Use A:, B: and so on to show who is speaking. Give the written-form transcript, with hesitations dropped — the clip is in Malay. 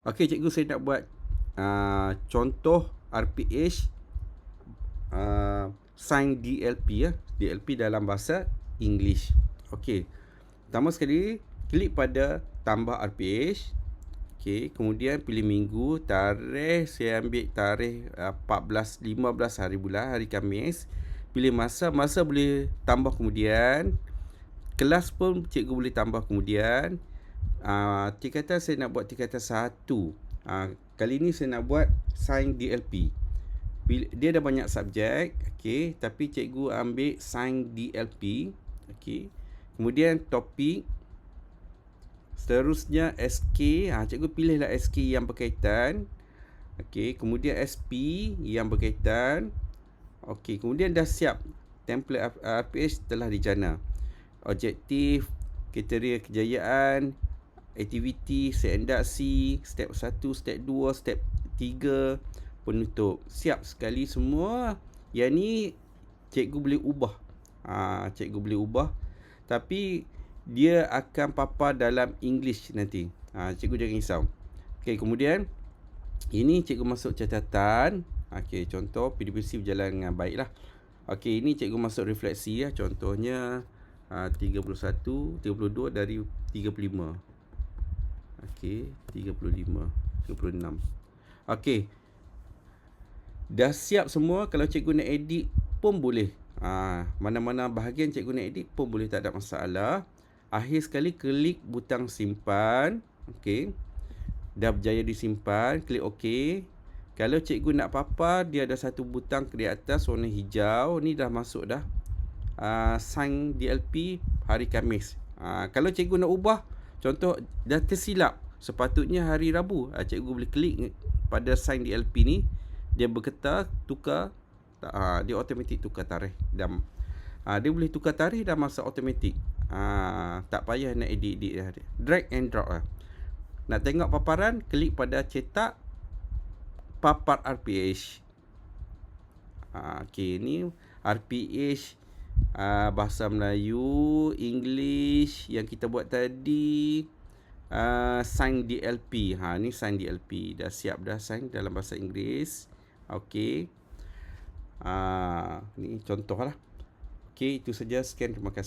A: Okey, cikgu, saya nak buat contoh RPH sign DLP ya. DLP dalam bahasa English. Okey. Pertama sekali, klik pada tambah RPH. Okey, kemudian pilih minggu, tarikh, saya ambil tarikh 15 hari bulan, hari Khamis. Pilih masa boleh tambah kemudian. Kelas pun cikgu boleh tambah kemudian. Tingkatan saya nak buat tingkatan 1. Kali ni saya nak buat sign DLP. Dia ada banyak subjek, okey, tapi cikgu ambil sign DLP, okey. Kemudian topik, seterusnya SK, cikgu pilihlah SK yang berkaitan. Okey, kemudian SP yang berkaitan. Okey, kemudian dah siap. Template RPH telah dijana. Objektif, kriteria kejayaan, aktiviti, induksi, step 1, step 2, step 3, penutup. Siap sekali semua. Yang ni cikgu boleh ubah. Cikgu boleh ubah. Tapi dia akan papar dalam English nanti. Cikgu jangan risau. Okey, kemudian ini cikgu masuk catatan. Okey, contoh PDPC berjalan dengan baiklah. Okey, ini cikgu masuk refleksi ya. Contohnya 31, 32 dari 35. Okey, 35, 36. Okey. Dah siap semua. Kalau cikgu nak edit pun boleh. Mana-mana bahagian cikgu nak edit pun boleh, tak ada masalah. Akhir sekali klik butang simpan. Okey. Dah berjaya disimpan, klik OK. Kalau cikgu nak papar, dia ada satu butang di atas warna hijau. Ni dah masuk dah. Sign DLP hari Khamis. Kalau cikgu nak ubah, contoh dah tersilap, sepatutnya hari Rabu, cikgu boleh klik pada sign DLP ni, dia bergetar, tukar, dia automatik tukar tarikh. Dan dia boleh tukar tarikh dah masa automatik. Tak payah nak edit-edit. Drag and drop lah. Nak tengok paparan, klik pada cetak papar RPH. Okey, ni RPH bahasa Melayu, English yang kita buat tadi. Sign DLP. Ni sign DLP. Dah siap dah sign dalam bahasa Inggeris. Okey. Ni contoh lah. Okey, itu saja. Sekian, terima kasih.